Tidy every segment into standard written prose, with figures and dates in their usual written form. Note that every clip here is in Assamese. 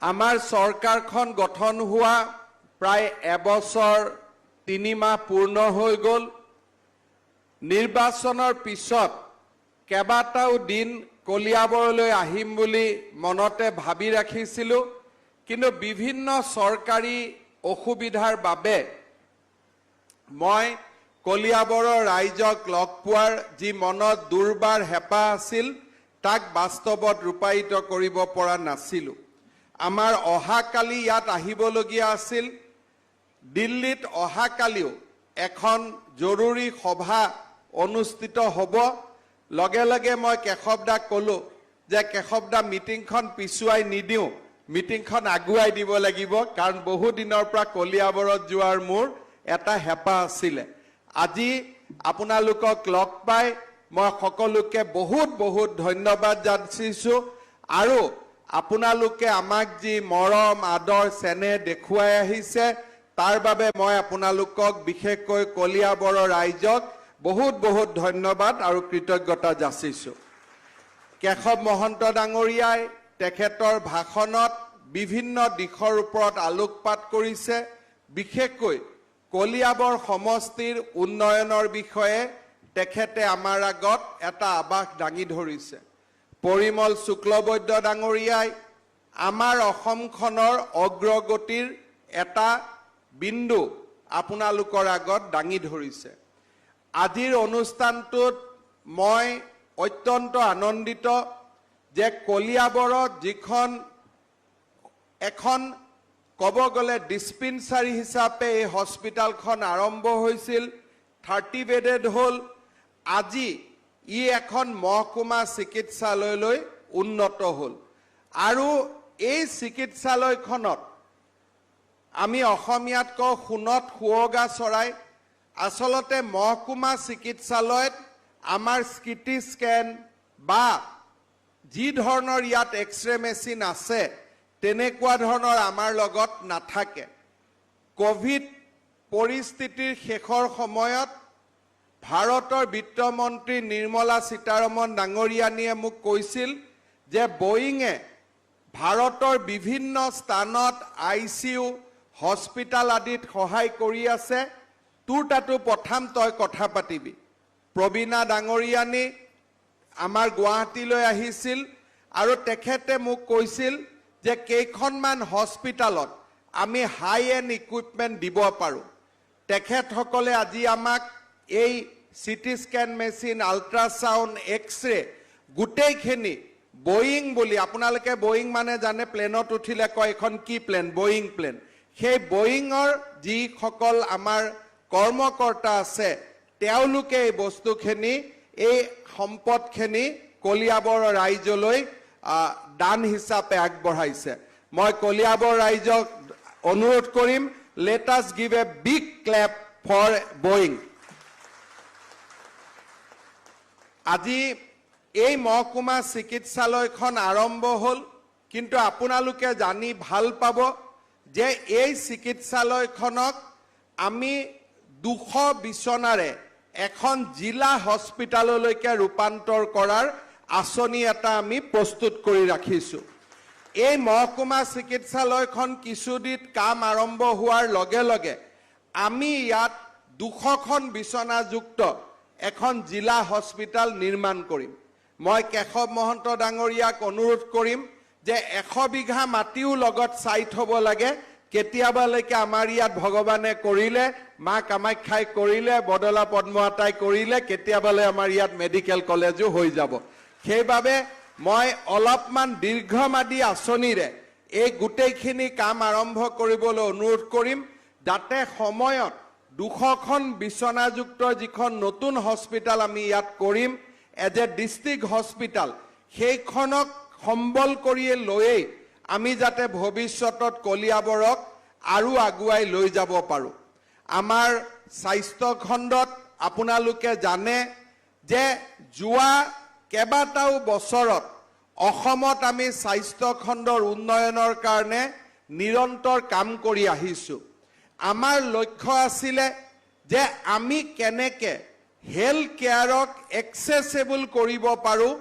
আমাৰ চৰকাৰখন গঠন হোৱা প্ৰায় এবছৰ 3 মাহ পূৰ্ণ হৈ গ'ল। নিৰ্বাচনৰ পিছত কেইবাটাও দিন কলিয়াবৰলৈ আহিম বুলি মনতে ভাবি ৰাখিছিলোঁ, কিন্তু বিভিন্ন চৰকাৰী অসুবিধাৰ বাবে মই কলিয়াবৰৰ ৰাইজক লগ পোৱাৰ যি মনত দুৰ্বাৰ হেঁপাহ আছিল তাক বাস্তৱত ৰূপায়িত কৰিব পৰা নাছিলোঁ। আমাৰ অহাকালি ইয়াত আহিবলগীয়া আছিল। দিল্লীত অহাকালিও এখন জৰুৰী সভা অনুষ্ঠিত হ'ব। লগে লগে মই কেশৱদাক ক'লোঁ যে কেশৱদা মিটিংখন পিছুৱাই নিদিওঁ, মিটিংখন আগুৱাই দিব লাগিব, কাৰণ বহু দিনৰ পৰা কলিয়াবৰত যোৱাৰ মোৰ এটা হেঁপাহ আছিলে। আজি আপোনালোকক লগ পাই মই সকলোকে বহুত বহুত ধন্যবাদ যাচিছোঁ আৰু আপোনালোকে আমাক যি মৰম আদৰ চেনেহ দেখুৱাই আহিছে তাৰ বাবে মই আপোনালোকক বিশেষকৈ কলিয়াবৰৰ ৰাইজক বহুত বহুত ধন্যবাদ আৰু কৃতজ্ঞতা যাচিছোঁ। কেশৱ মহন্ত ডাঙৰীয়াই তেখেতৰ ভাষণত বিভিন্ন দিশৰ ওপৰত আলোকপাত কৰিছে। বিশেষকৈ কলিয়াবৰ সমষ্টিৰ উন্নয়নৰ বিষয়ে তেখেতে আমাৰ আগত এটা আভাস দাঙি ধৰিছে। পৰিমল শুক্লবৈদ্য ডাঙৰীয়াই আমাৰ অসমখনৰ অগ্ৰগতিৰ এটা বিন্দু আপোনালোকৰ আগত দাঙি ধৰিছে। আজিৰ অনুষ্ঠানটোত মই অত্যন্ত আনন্দিত যে কলিয়াবৰত যিখন এখন ক'ব গ'লে ডিছপেন্সাৰী হিচাপে এই হস্পিটেলখন আৰম্ভ হৈছিল, 30 বেডেড হ'ল, আজি ই এখন মহকুমা চিকিৎসালয়লৈ উন্নত হ'ল। আৰু এই চিকিৎসালয়খনত আমি অসমীয়াত কওঁ সোণত সুৱগা চৰাই। আচলতে মহকুমা চিকিৎসালয়ত আমাৰ চিটি স্কেন বা যি ধৰণৰ ইয়াত এক্সৰে মেচিন আছে তেনেকুৱা ধৰণৰ আমাৰ লগত নাথাকে। কোভিড পৰিস্থিতিৰ শেষৰ সময়ত ভাৰতৰ বিত্তমন্ত্ৰী নিৰ্মলা সীতাৰমণ ডাঙৰীয়ানীয়ে মোক কৈছিল যে বয়িঙে ভাৰতৰ বিভিন্ন স্থানত ICU হস্পিটাল আদিত সহায় কৰি আছে, তোৰ তাতো পঠাম, তই কথা পাতিবি। প্ৰবীণা ডাঙৰীয়ানী আমাৰ গুৱাহাটীলৈ আহিছিল আৰু তেখেতে মোক কৈছিল যে কেইখনমান হস্পিটালত আমি হাই এণ্ড ইকুইপমেণ্ট দিব পাৰোঁ। তেখেতসকলে আজি আমাক এই চিটি স্কেন মেচিন, আল্ট্ৰাছাউণ্ড, এক্সৰে গোটেইখিনি বয়িং বুলি, আপোনালোকে বয়িং মানে জানে, প্লেনত উঠিলে কয় এখন কি প্লেন, বয়িং প্লেন। সেই বয়িঙৰ যিসকল আমাৰ কৰ্মকৰ্তা আছে তেওঁলোকে এই বস্তুখিনি, এই সম্পদখিনি কলিয়াবৰৰ ৰাইজলৈ দান হিচাপে আগবঢ়াইছে। মই কলিয়াবৰ ৰাইজক অনুৰোধ কৰিম, let us give a big clap for Boeing. আজি এই মহকুমা চিকিৎসালয়খন আৰম্ভ হ'ল, কিন্তু আপোনালোকে জানি ভাল পাব যে এই চিকিৎসালয়খনক আমি 200 বিচনাৰে এখন জিলা হস্পিটাললৈকে ৰূপান্তৰ কৰাৰ আঁচনি এটা আমি প্ৰস্তুত কৰি ৰাখিছোঁ। এই মহকুমা চিকিৎসালয়খন কিছুদিন কাম আৰম্ভ হোৱাৰ লগে লগে আমি ইয়াত 200খন বিচনাযুক্ত এখন জিলা হস্পিটাল নিৰ্মাণ কৰিম। মই কেশৱ মহন্ত ডাঙৰীয়াক অনুৰোধ কৰিম যে 100 বিঘা মাটিও লগত চাই থ'ব লাগে। কেতিয়াবালৈকে আমাৰ ইয়াত ভগৱানে কৰিলে, মা কামাখ্যাই কৰিলে, বদলা পদ্মহাতাই কৰিলে, কেতিয়াবালৈ আমাৰ ইয়াত মেডিকেল কলেজো হৈ যাব। সেইবাবে মই অলপমান দীৰ্ঘম্যাদী আঁচনিৰে এই গোটেইখিনি কাম আৰম্ভ কৰিবলৈ অনুৰোধ কৰিম, যাতে সময়ত 200খন বিচনাযুক্ত যিখন নতুন হস্পিটাল আমি ইয়াত কৰিম এজ এ ডিষ্ট্ৰিক্ট হস্পিটাল, সেইখনক সম্বল কৰিয়ে লৈয়ে আমি যাতে ভৱিষ্যতত কলিয়াবৰক আৰু আগুৱাই লৈ যাব পাৰোঁ। আমাৰ স্বাস্থ্য খণ্ডত আপোনালোকে জানে যে যোৱা কেইবাটাও বছৰত অসমত আমি স্বাস্থ্য খণ্ডৰ উন্নয়নৰ কাৰণে নিৰন্তৰ কাম কৰি আহিছোঁ। আমাৰ লক্ষ্য আছিলে যে আমি কেনেকৈ হেল্থ কেয়াৰক এক্সেচেবল কৰিব পাৰোঁ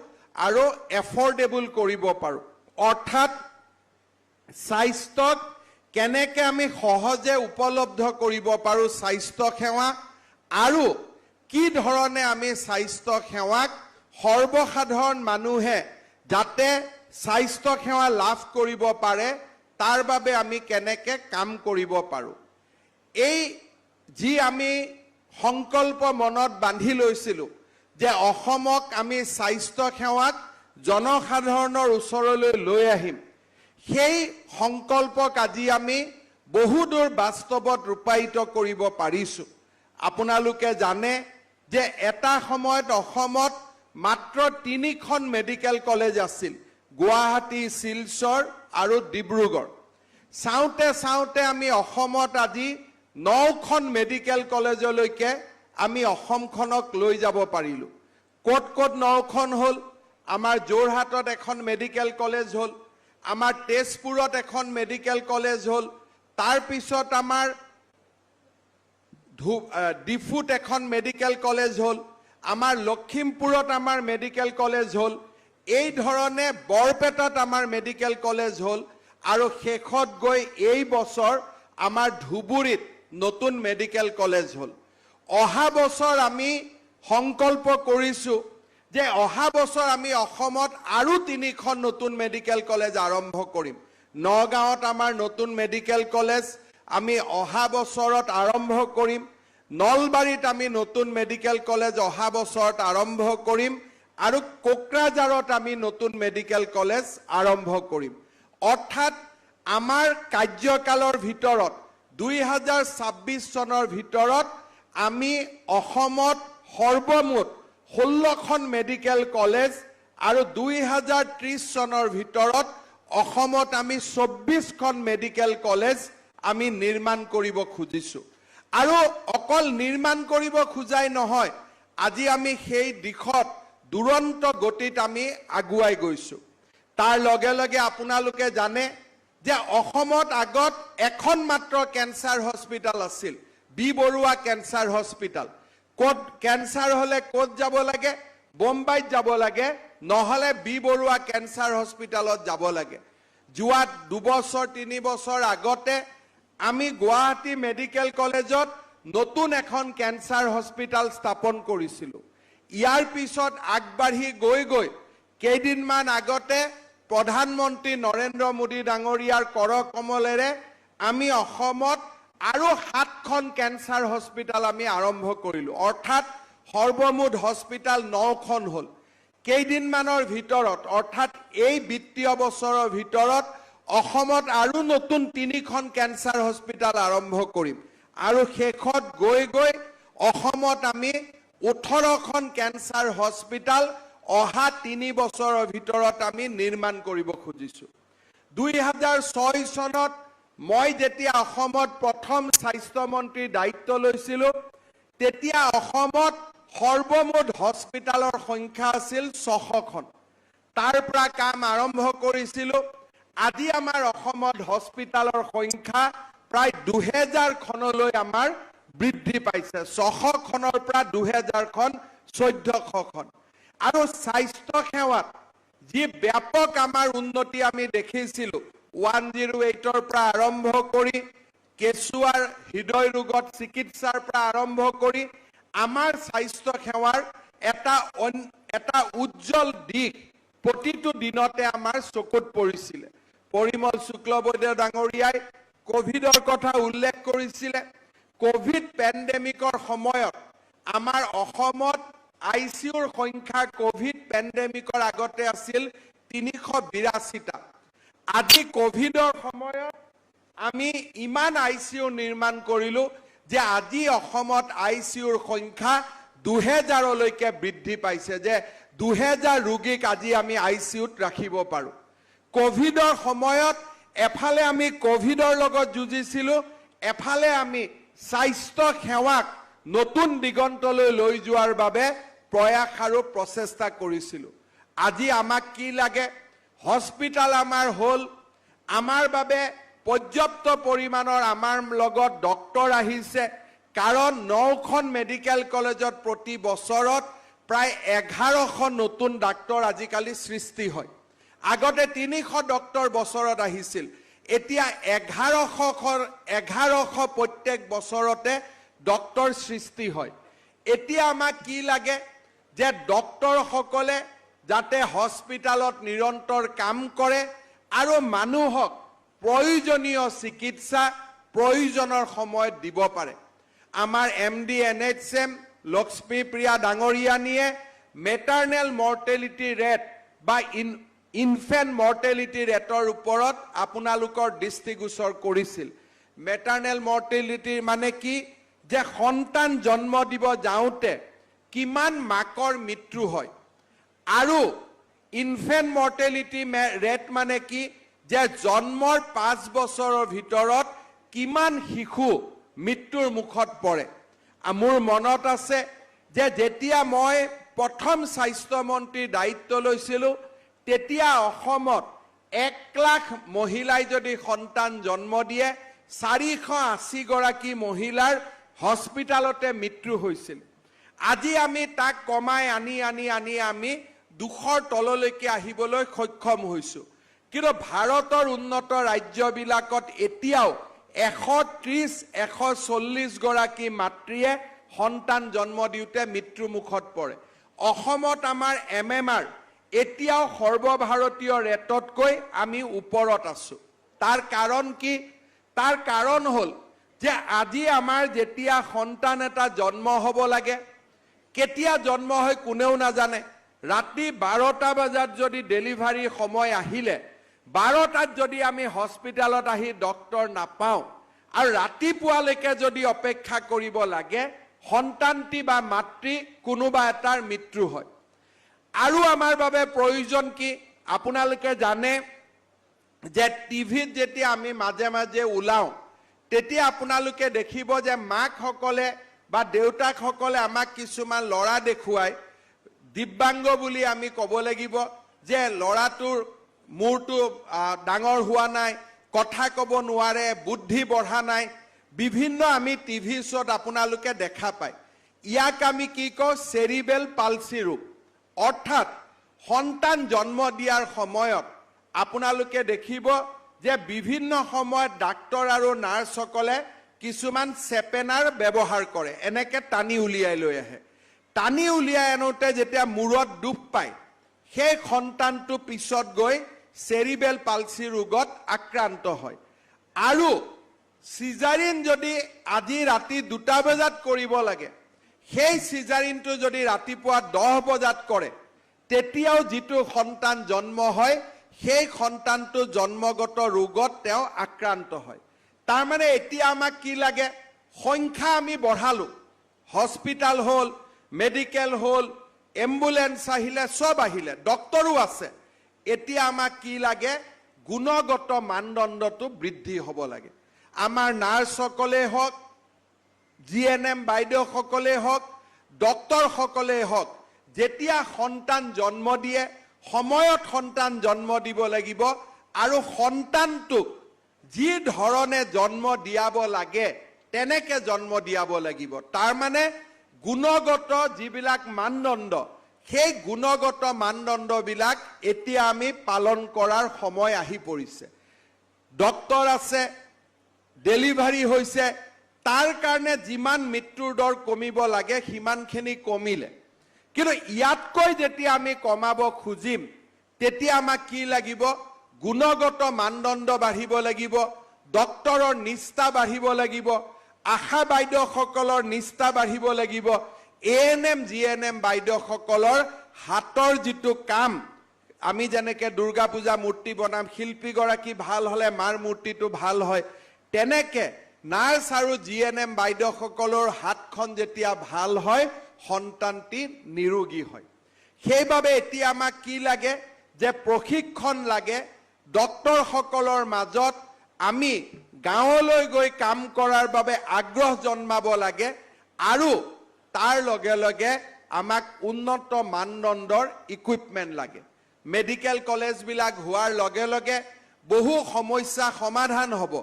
আৰু এফৰ্ডেবল কৰিব পাৰোঁ। অৰ্থাৎ স্বাস্থ্যক কেনেকৈ আমি সহজে উপলব্ধ কৰিব পাৰোঁ স্বাস্থ্য সেৱা আৰু কি ধৰণে আমি স্বাস্থ্য সেৱাক সৰ্বসাধাৰণ মানুহে যাতে স্বাস্থ্য সেৱা লাভ কৰিব পাৰে তাৰ বাবে আমি কেনেকৈ কাম কৰিব পাৰোঁ এই যি আমি সংকল্প মনত বান্ধি লৈছিলোঁ যে অসমক আমি স্বাস্থ্য সেৱাক জনসাধাৰণৰ ওচৰলৈ লৈ আহিম সেই সংকল্পক আজি আমি বহুদূৰ বাস্তৱত ৰূপায়িত কৰিব পাৰিছোঁ আপোনালোকে জানে যে এটা সময়ত অসমত মাত্ৰ 3খন মেডিকেল কলেজ আছিল গুৱাহাটী শিলচৰ আৰু ডিব্ৰুগড় চাওঁতে চাওঁতে আমি অসমত আজি 9খন মেডিকেল কলেজলৈকে আমি অসমখনক লৈ যাব পাৰিলোঁ ক'ত ক'ত 9খন হ'ল আমাৰ যোৰহাটত এখন মেডিকেল কলেজ হ'ল আমাৰ তেজপুৰত এখন মেডিকেল কলেজ হ'ল তাৰ পিছত আমাৰ ডিফুত এখন মেডিকেল কলেজ হ'ল আমাৰ লখিমপুৰত আমাৰ মেডিকেল কলেজ হ'ল এই ধৰণে বৰপেটাত আমাৰ মেডিকেল কলেজ হ'ল আৰু শেষত গৈ এই বছৰ আমাৰ ধুবুৰীত নতুন মেডিকেল কলেজ হ'ল অহা বছৰ আমি সংকল্প কৰিছোঁ যে অহা বছৰ আমি অসমত আৰু 3খন নতুন মেডিকেল কলেজ আৰম্ভ কৰিম নগাঁৱত আমাৰ নতুন মেডিকেল কলেজ আমি অহা বছৰত আৰম্ভ কৰিম নলবাৰীত আমি নতুন মেডিকেল কলেজ অহা বছৰত আৰম্ভ কৰিম আৰু কোকৰাঝাৰত আমি নতুন মেডিকেল কলেজ আৰম্ভ কৰিম অৰ্থাৎ আমাৰ কাৰ্যকালৰ ভিতৰত 2026 চনৰ ভিতৰত আমি অসমত সৰ্বমুঠ 16খন মেডিকেল কলেজ আৰু 2030 চনৰ ভিতৰত অসমত আমি 24খন মেডিকেল কলেজ আমি নিৰ্মাণ কৰিব খুজিছোঁ আৰু অকল নিৰ্মাণ কৰিব খোজাই নহয় আজি আমি সেই দিশত দুৰন্ত গতিত আমি আগুৱাই গৈছোঁ তাৰ লগে লগে আপোনালোকে জানে যে অসমত আগত এখন মাত্ৰ কেন্সাৰ হস্পিটাল আছিল বি বৰুৱা কেন্সাৰ হস্পিটাল ক'ত কেন্সাৰ হলে ক'ত যাব লাগে বোম্বাইত যাব লাগে নহলে বি বৰুৱা কেন্সাৰ হস্পিটালত যাব লাগে যোৱা 2 বছৰ 3 বছৰ আগতে আমি গুৱাহাটী মেডিকেল কলেজত নতুন এখন কেন্সাৰ হস্পিটাল স্থাপন কৰিছিলোঁ ইয়াৰ পিছত আগবাঢ়ি গৈ কেইদিনমান আগতে প্ৰধানমন্ত্ৰী নৰেন্দ্ৰ মোদী ডাঙৰীয়াৰ কৰকমলেৰে আমি অসমত আৰু 7খন কেন্সাৰ হস্পিটাল আমি আৰম্ভ কৰিলোঁ অৰ্থাৎ সৰ্বমুঠ হস্পিটাল 9খন হ'ল কেইদিনমানৰ ভিতৰত অৰ্থাৎ এই বিত্তীয় বছৰৰ ভিতৰত অসমত আৰু নতুন 3খন কেন্সাৰ হস্পিটাল আৰম্ভ কৰিম আৰু শেষত গৈ অসমত আমি 18খন কেন্সাৰ হস্পিটাল অহা 3 বছৰৰ ভিতৰত আমি নিৰ্মাণ কৰিব খুজিছোঁ 2006 চনত মই যেতিয়া অসমত প্ৰথম স্বাস্থ্য মন্ত্ৰীৰ দায়িত্ব লৈছিলোঁ তেতিয়া অসমত সৰ্বমুঠ হস্পিটালৰ সংখ্যা আছিল 600খন তাৰ পৰা কাম আৰম্ভ কৰিছিলোঁ আজি আমাৰ অসমত হস্পিটালৰ সংখ্যা প্ৰায় 2000খনলৈ আমাৰ বৃদ্ধি পাইছে 600খনৰ পৰা 2000খন 1400খন আৰু স্বাস্থ্য সেৱাত যি ব্যাপক আমাৰ উন্নতি আমি দেখিছিলোঁ 108ৰ পৰা আৰম্ভ কৰি কেঁচুৱাৰ হৃদয় ৰোগত চিকিৎসাৰ পৰা আৰম্ভ কৰি আমাৰ স্বাস্থ্য সেৱাৰ এটা উজ্জ্বল দিশ প্ৰতিটো দিনতে আমাৰ চকুত পৰিছিল পৰিমল শুক্লবৈদ্য ডাঙৰীয়াই কোভিডৰ কথা উল্লেখ কৰিছিল কোভিড পেণ্ডেমিকৰ সময়ত আমাৰ অসমত আইসিউৰ সংখ্যা কোভিড পেণ্ডেমিকৰ আগতে আছিল 382টা আজি কোভিডৰ সময়ত আমি ইমান আইসিউ নিৰ্মাণ কৰিলোঁ যে আজি অসমত আইসিউৰ সংখ্যা 2000লৈকে বৃদ্ধি পাইছে যে 2000 ৰোগীক আজি আমি আইসিউত ৰাখিব পাৰোঁ কোভিডৰ সময়ত এফালে আমি কোভিডৰ লগত যুঁজিছিলোঁ এফালে আমি স্বাস্থ্য সেৱাক নতুন দিগন্তলৈ লৈ যোৱাৰ বাবে প্ৰয়াস আৰু প্ৰচেষ্টা কৰিছিলোঁ আজি আমাক কি লাগে হস্পিটাল আমাৰ হ'ল আমাৰ বাবে পৰ্যাপ্ত পৰিমাণৰ আমাৰ লগত ডক্টৰ আহিছে কাৰণ 9খন মেডিকেল কলেজত প্ৰতি বছৰত প্ৰায় 1100 নতুন ডাক্তৰ আজিকালি সৃষ্টি হয় আগতে 300 ডক্টৰ বছৰত আহিছিল এতিয়া 1100 প্ৰত্যেক বছৰতে ডক্টৰ সৃষ্টি হয় এতিয়া আমাক কি লাগে যে ডক্টৰ সকলে যাতে হস্পিটালত নিৰন্তৰ কাম কৰে আৰু মানুহক প্ৰয়োজনীয় চিকিৎসা প্ৰয়োজনৰ সময়ত দিব পাৰে আমাৰ এমডি এনএইচএম লক্ষ্মীপ্ৰিয়া ডাঙৰীয়ানীয়ে মেটাৰনেল মৰ্টেলিটি ৰেট বা ইনফেন্ট মৰ্টেলিটি ৰেটৰ ওপৰত আপোনালোকৰ দৃষ্টিগোচৰ কৰিছিল মেটাৰনেল মৰ্টেলিটি মানে কি যে সন্তান জন্ম দিব যাওঁতে কিমান মাকৰ মৃত্যু হয় আৰু ইনফেন্ট মৰ্টেলিটি ৰেট মানে কি যে জন্মৰ 5 বছৰৰ ভিতৰত কিমান শিশু মৃত্যুৰ মুখত পৰে মোৰ মনত আছে যে যেতিয়া মই প্ৰথম স্বাস্থ্য মন্ত্ৰীৰ দায়িত্ব লৈছিলোঁ তেতিয়া অসমত 1 লাখ মহিলাই যদি সন্তান জন্ম দিয়ে 480 গৰাকী মহিলাৰ হস্পিটালতে মৃত্যু হৈছিল আজি আমি তাক কমাই আনি আমি 200ৰ তললৈকে আহিবলৈ সক্ষম হৈছোঁ কিন্তু ভাৰতৰ উন্নত ৰাজ্যবিলাকত এতিয়াও 130-140 গৰাকী মাতৃয়ে সন্তান জন্ম দিওঁতে মৃত্যু মুখত পৰে অসমত আমাৰ এমএমআৰ এতিয়াও সৰ্বভাৰতীয় ৰেটতকৈ আমি ওপৰত আছো তাৰ কাৰণ কি তাৰ কাৰণ হ'ল যে আজি আমাৰ যেতিয়া সন্তান এটা জন্ম হ'ব লাগে কেতিয়া জন্ম হয় কোনেও নাজানে ৰাতি 12টা বজাত যদি ডেলিভাৰী সময় আহিলে 12টাত যদি আমি হস্পিটালত আহি ডক্টৰ নাপাওঁ আৰু ৰাতিপুৱালৈকে যদি অপেক্ষা কৰিব লাগে সন্তানটি বা মাতৃ কোনোবা এটাৰ মৃত্যু হয় আৰু আমাৰ বাবে প্ৰয়োজন কি আপোনালোকে জানে যে টিভিত যেতিয়া আমি মাজে মাজে ওলাও তেতিয়া আপোনালোকে দেখিব যে মাকসকলে বা দেউতাকসকলে আমাক কিছুমান ল'ৰা দেখুৱাই দিব্যাংগ বুলি আমি ক'ব লাগিব যে ল'ৰাটোৰ মূৰটো ডাঙৰ হোৱা নাই কথা ক'ব নোৱাৰে বুদ্ধি বঢ়া নাই বিভিন্ন আমি টিভি শ্ব'ত আপোনালোকে দেখা পায় ইয়াক আমি কি কওঁ চেৰিবেল পালচি ৰোগ অৰ্থাৎ সন্তান জন্ম দিয়াৰ সময়ত আপোনালোকে দেখিব যে বিভিন্ন সময়ত ডাক্তৰ আৰু নাৰ্ছসকলে কিছুমান চেপেনাৰ ব্যৱহাৰ কৰে এনেকে টানি উলিয়াই লৈ আহে টানি উলিয়াই আনোতে যেতিয়া মূৰত দুখ পায় সেই সন্তানটো পিছত গৈ চেৰিবেল পালচি ৰোগত আক্ৰান্ত হয় আৰু সিজাৰিন যদি আজি ৰাতি 2টা বজাত কৰিব লাগে সেই সিজাৰিনটো যদি ৰাতিপুৱা 10 বজাত কৰে তেতিয়াও যিটো সন্তান জন্ম হয় সেই সন্তানটো জন্মগত ৰোগত তেওঁ আক্ৰান্ত হয় তাৰ মানে এতিয়া আমাক কি লাগে সংখ্যা আমি বঢ়ালো হস্পিটাল হ'ল মেডিকেল হ'ল এম্বুলেন্স আহিলে সব আহিলে ডক্টৰো আছে এতিয়া আমাক কি লাগে গুণগত মানদণ্ডটো বৃদ্ধি হ'ব লাগে আমাৰ নাৰ্ছসকলে হওক জিএনএম বাইদেউসকলে হওক ডক্টৰসকলে হওক যেতিয়া সন্তান জন্ম দিয়ে সময়ত সন্তান জন্ম দিব লাগিব আৰু সন্তানটোক যি ধৰণে জন্ম দিয়াব লাগে তেনেকে জন্ম দিয়াব লাগিব তাৰ মানে গুণগত যিবিলাক মানদণ্ড সেই গুণগত মানদণ্ডবিলাক এতিয়া আমি পালন কৰাৰ সময় আহি পৰিছে ডক্টৰ আছে ডেলিভাৰী হৈছে তাৰ কাৰণে যিমান মৃত্যুৰ দৰ কমিব লাগে সিমানখিনি কমিলে কিন্তু ইয়াতকৈ যেতিয়া আমি কমাব খুজিম তেতিয়া আমাক কি লাগিব গুণগত মানদণ্ড বাঢ়িব লাগিব ডক্টৰৰ নিষ্ঠা বাঢ়িব লাগিব আশা বাইদেউসকলৰ নিষ্ঠা বাঢ়িব লাগিব এএনএম জিএনএম বাইদেউসকলৰ হাতৰ যিটো কাম আমি যেনেকে দুৰ্গা পূজা মূৰ্তি বনাম শিল্পীগৰাকী ভাল হলে মাৰ মূৰ্তিটো ভাল হয় তেনেকে নাৰ্ছ আৰু জিএনএম বাইদেউসকলৰ হাতখন যেতিয়া ভাল হয় সন্তানটি নিৰোগী হয় সেইবাবে এতিয়া আমাক কি লাগে যে প্ৰশিক্ষণ লাগে ডক্টৰসকলৰ মাজত আমি গাঁৱলৈ গৈ কাম কৰাৰ বাবে আগ্ৰহ জন্মাব লাগে আৰু তাৰ লগে লগে আমাক উন্নত মানদণ্ডৰ ইকুইপমেন্ট লাগে মেডিকেল কলেজবিলাক হোৱাৰ লগে লগে বহু সমস্যা সমাধান হ'ব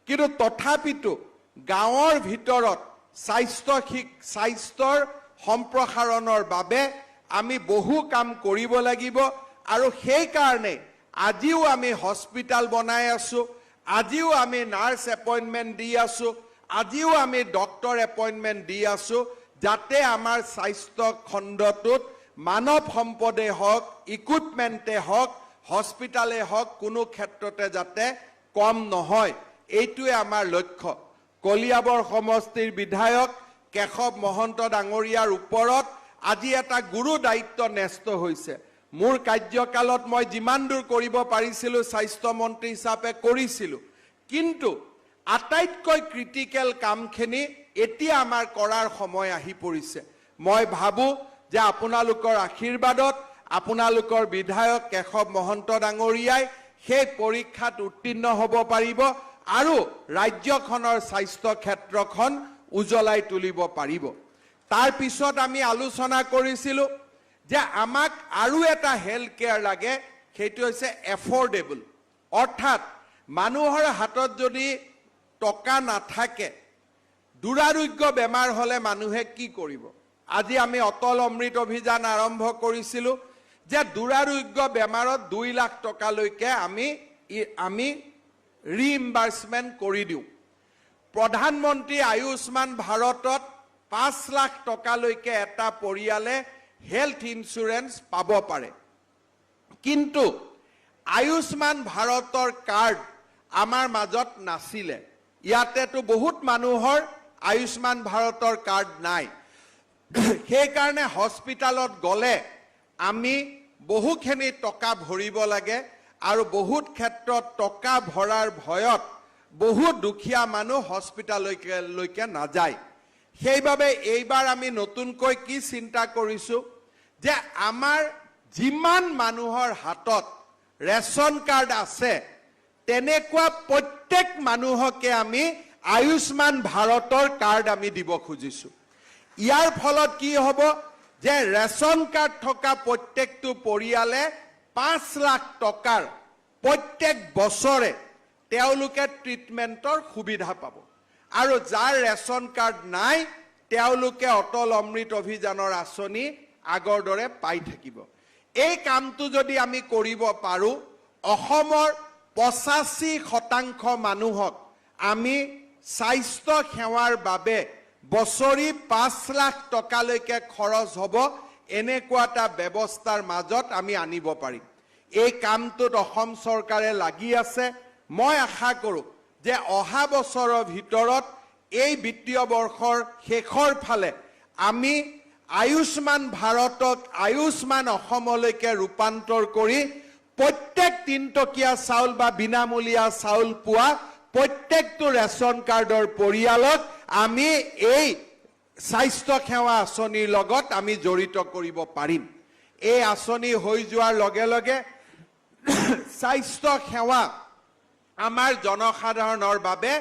কিন্তু তথাপিতো গাঁৱৰ ভিতৰত স্বাস্থ্যৰ সম্প্ৰসাৰণৰ বাবে আমি বহু কাম কৰিব লাগিব আৰু সেই কাৰণে আজিও আমি হস্পিটাল বনাই আছো আজিও আমি নাৰ্ছ এপইণ্টমেণ্ট দি আছোঁ, আজিও আমি ডক্টৰ এপইণ্টমেণ্ট দি আছোঁ, যাতে আমাৰ স্বাস্থ্য খণ্ডটোত মানৱ সম্পদে হওক, ইকুইপমেণ্টে হওক, হস্পিটালে হওক, কোনো ক্ষেত্ৰতে যাতে কম নহয়, এইটোৱে আমাৰ লক্ষ্য। কলিয়াবৰ সমষ্টিৰ বিধায়ক কেশৱ মহন্ত ডাঙৰীয়াৰ ওপৰত আজি এটা গুৰু দায়িত্ব ন্যস্ত হৈছে। মোৰ কাৰ্যকালত মই যিমান দূৰ কৰিব পাৰিছিলোঁ স্বাস্থ্য মন্ত্ৰী হিচাপে কৰিছিলোঁ, কিন্তু আটাইতকৈ ক্ৰিটিকেল কামখিনি এতিয়া আমাৰ কৰাৰ সময় আহি পৰিছে। মই ভাবোঁ যে আপোনালোকৰ আশীৰ্বাদত আপোনালোকৰ বিধায়ক কেশৱ মহন্ত ডাঙৰীয়াই সেই পৰীক্ষাত উত্তীৰ্ণ হ'ব পাৰিব আৰু ৰাজ্যখনৰ স্বাস্থ্য ক্ষেত্ৰখন উজ্বলাই তুলিব পাৰিব। তাৰ পিছত আমি আলোচনা কৰিছিলোঁ যে আমাক আৰু এটা হেল্থ কেয়াৰ লাগে, সেইটো হৈছে এফৰ্ডেবল, অৰ্থাৎ মানুহৰ হাতত যদি টকা নাথাকে, দুৰাৰোগ্য বেমাৰ হ'লে মানুহে কি কৰিব? আজি আমি অটল অমৃত অভিযান আৰম্ভ কৰিছিলোঁ যে দুৰাৰোগ্য বেমাৰত 2 লাখ টকালৈকে আমি ৰিইম্বাৰ্চমেণ্ট কৰি দিওঁ। প্ৰধানমন্ত্ৰী আয়ুষ্মান ভাৰতত 5 লাখ টকালৈকে এটা পৰিয়ালে হেল্থ ইঞ্চুৰেঞ্চ পাব পাৰে। কিন্তু আয়ুষ্মান ভাৰতৰ কাৰ্ড আমাৰ মাজত নাছিলে। ইয়াতেতো বহুত মানুহৰ আয়ুষ্মান ভাৰতৰ কাৰ্ড নাই। সেইকাৰণে হস্পিটালত গ'লে আমি বহুখিনি টকা ভৰিব লাগে আৰু বহুত ক্ষেত্ৰত টকা ভৰাৰ ভয়ত বহুত দুখীয়া মানুহ হস্পিটাললৈকে নাযায়। সেইবাবে এইবাৰ আমি নতুনকৈ কি চিন্তা কৰিছোঁ যে আমাৰ যিমান মানুহৰ হাতত ৰেচন কাৰ্ড আছে তেনেকুৱা প্ৰত্যেক মানুহকে আমি আয়ুষ্মান ভাৰতৰ কাৰ্ড আমি দিব খুজিছোঁ। ইয়াৰ ফলত কি হ'ব যে ৰেচন কাৰ্ড থকা প্ৰত্যেকটো পৰিয়ালে 5 লাখ টকাৰ প্ৰত্যেক বছৰে তেওঁলোকে ট্ৰিটমেণ্টৰ সুবিধা পাব আৰু যাৰ ৰেচন কাৰ্ড নাই তেওঁলোকে অটল অমৃত অভিযানৰ আঁচনি আগৰ দৰে পাই থাকিব। এই কামটো যদি আমি কৰিব পাৰোঁ, অসমৰ 85% মানুহক আমি স্বাস্থ্য সেৱাৰ বাবে বছৰি 5 লাখ টকালৈকে খৰচ হ'ব এনেকুৱা এটা ব্যৱস্থাৰ মাজত আমি আনিব পাৰিম। এই কামটোত অসম চৰকাৰে লাগি আছে। মই আশা কৰোঁ যে অহা বছৰৰ ভিতৰত এই বিত্তীয় বৰ্ষৰ শেষৰ ফালে আমি আয়ুষ্মান ভাৰতক আয়ুষ্মান অসমলৈকে ৰূপান্তৰ কৰি প্ৰত্যেক 3 টকীয়া চাউল বা বিনামূলীয়া চাউল পোৱা প্ৰত্যেকটো ৰেচন কাৰ্ডৰ পৰিয়ালক আমি এই স্বাস্থ্য সেৱা আঁচনিৰ লগত আমি জড়িত কৰিব পাৰিম। এই আঁচনি হৈ যোৱাৰ লগে লগে স্বাস্থ্য সেৱা আমাৰ জনসাধাৰণৰ বাবে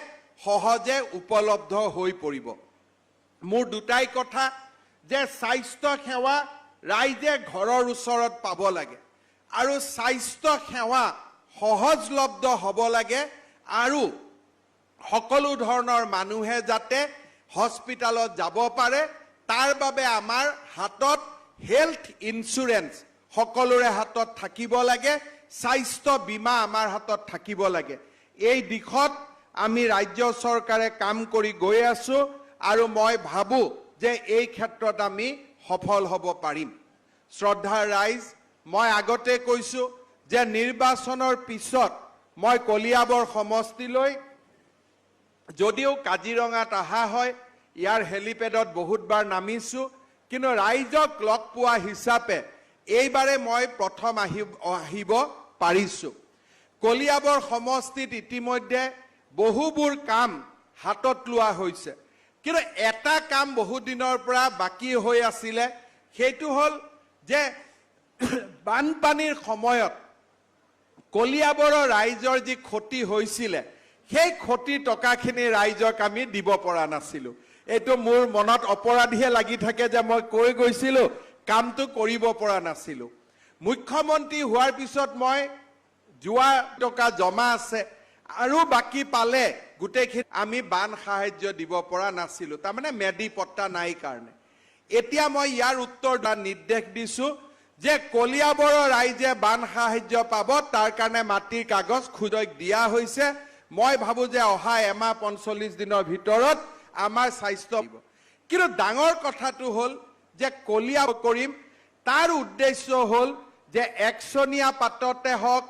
সহজে উপলব্ধ হৈ পৰিব। মোৰ দুটাই কথা যে স্বাস্থ্য সেৱা ৰাইজে ঘৰৰ ওচৰত পাব লাগে আৰু স্বাস্থ্য সেৱা সহজলব্ধ হ'ব লাগে আৰু সকলো ধৰণৰ মানুহে যাতে হস্পিটালত যাব পাৰে তাৰ বাবে আমাৰ হাতত হেল্থ ইঞ্চুৰেঞ্চ সকলোৰে হাতত থাকিব লাগে, স্বাস্থ্য বীমা আমাৰ হাতত থাকিব লাগে। এই দিশত আমি ৰাজ্য চৰকাৰে কাম কৰি গৈ আছোঁ আৰু মই ভাবোঁ যে এই ক্ষেত্ৰত আমি সফল হ'ব পাৰিম। শ্ৰদ্ধাৰ ৰাইজ, মই আগতে কৈছোঁ যে নিৰ্বাচনৰ পিছত মই কলিয়াবৰ সমষ্টিলৈ যদিও কাজিৰঙাত অহা হয়, ইয়াৰ হেলিপেডত বহুতবাৰ নামিছোঁ, কিন্তু ৰাইজক লগ পোৱা হিচাপে এইবাৰে মই প্ৰথম আহিব পাৰিছোঁ। কলিয়াবৰ সমষ্টিত ইতিমধ্যে বহুবোৰ কাম হাতত লোৱা হৈছে, কিন্তু এটা কাম বহুত দিনৰ পৰা বাকী হৈ আছিলে, সেইটো হ'ল যে বানপানীৰ সময়ত কলিয়াবৰৰ ৰাইজৰ যি ক্ষতি হৈছিলে সেই ক্ষতি টকাখিনি ৰাইজক আমি দিব পৰা নাছিলোঁ। এইটো মোৰ মনত অপৰাধীয়ে লাগি থাকে যে মই কৈ গৈছিলোঁ, কামটো কৰিব পৰা নাছিলোঁ। মুখ্যমন্ত্ৰী হোৱাৰ পিছত মই যোৱা টকা জমা আছে আৰু বাকী পালে গোটেইখিনি আমি বান সাহায্য দিব পৰা নাছিলোঁ, তাৰমানে মেডি পট্টা নাই কাৰণে। এতিয়া মই ইয়াৰ উত্তৰ নিৰ্দেশ দিছোঁ যে কলিয়াবৰৰ ৰাইজে বান সাহায্য পাব, তাৰ কাৰণে মাটিৰ কাগজ খুদৈক দিয়া হৈছে। মই ভাবো যে অহা এমাহ 45 দিনৰ ভিতৰত আমাৰ স্বাস্থ্য কিন্তু ডাঙৰ কথাটো হ'ল যে কলিয়া কৰিম তাৰ উদ্দেশ্য হ'ল যে একচনীয়া পাততে হওক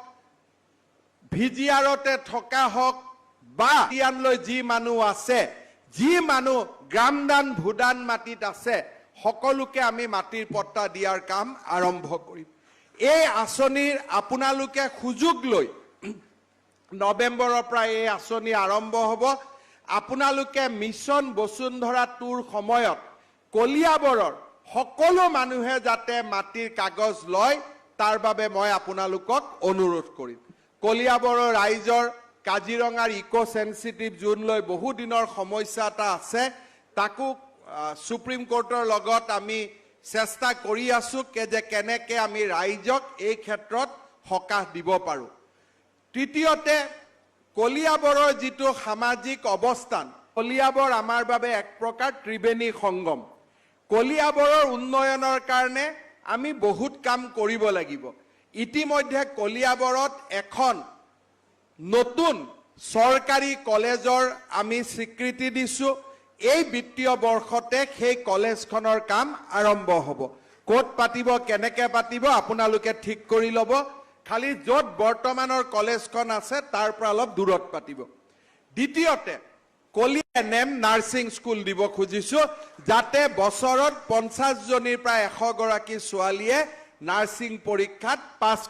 ভিজিআৰতে থকা হওক বা ইয়ানলৈ যি মানুহ আছে যি মানুহ গ্ৰামদান ভূদান মাটিত আছে সকলোকে আমি মাটিৰ পট্টা দিয়াৰ কাম আৰম্ভ কৰিম এই আঁচনিৰ আপোনালোকে সুযোগ লৈ নৱেম্বৰৰ পৰা এই আঁচনি আৰম্ভ হ'ব আপোনালোকে মিছন বসুন্ধৰা টুৰ সময়ত কলিয়াবৰৰ সকলো মানুহে যাতে মাটিৰ কাগজ লয় তাৰ বাবে মই আপোনালোকক অনুৰোধ কৰিম কলিয়াবৰৰ ৰাইজৰ কাজিৰঙাৰ ইকো সেনসিটিভ জোন লৈ বহু দিনৰ সমস্যা এটা আছে তাকো সুপ্ৰিম কোৰ্টৰ লগত আমি চেষ্টা কৰি আছো যে কেনেকৈ আমি ৰাইজক এই ক্ষেত্ৰত সকাহ দিব পাৰো তৃতীয়তে কলিয়াবৰৰ যিটো সামাজিক অৱস্থান কলিয়াবৰ আমাৰ বাবে এক প্ৰকাৰ ত্ৰিবেণী সংগম কলিয়াবৰৰ উন্নয়নৰ কাৰণে আমি বহুত কাম কৰিব লাগিব ইতিমধ্যে কলিয়াবৰত এখন নতুন সৰকাৰি কলেজৰ আমি স্বীকৃতি দিছো এই বিত্তীয় বৰ্ষতে সেই কলেজখনৰ কাম আৰম্ভ হ'ব কোট পাতিব কেনেকৈ পাতিব আপোনালোকে ঠিক কৰি ল'ব খালি য'ত বৰ্তমানৰ কলেজখন আছে তাৰ পৰা অলপ দূৰত পাতিব দ্বিতীয়তে কলিয়া এনএম নাৰ্ছিং স্কুল দিব খুজিছো যাতে বছৰত 50 জনীৰ প্ৰায় 100 গৰাকী ছোৱালীয়ে নাৰ্ছিং পৰীক্ষাত পাছ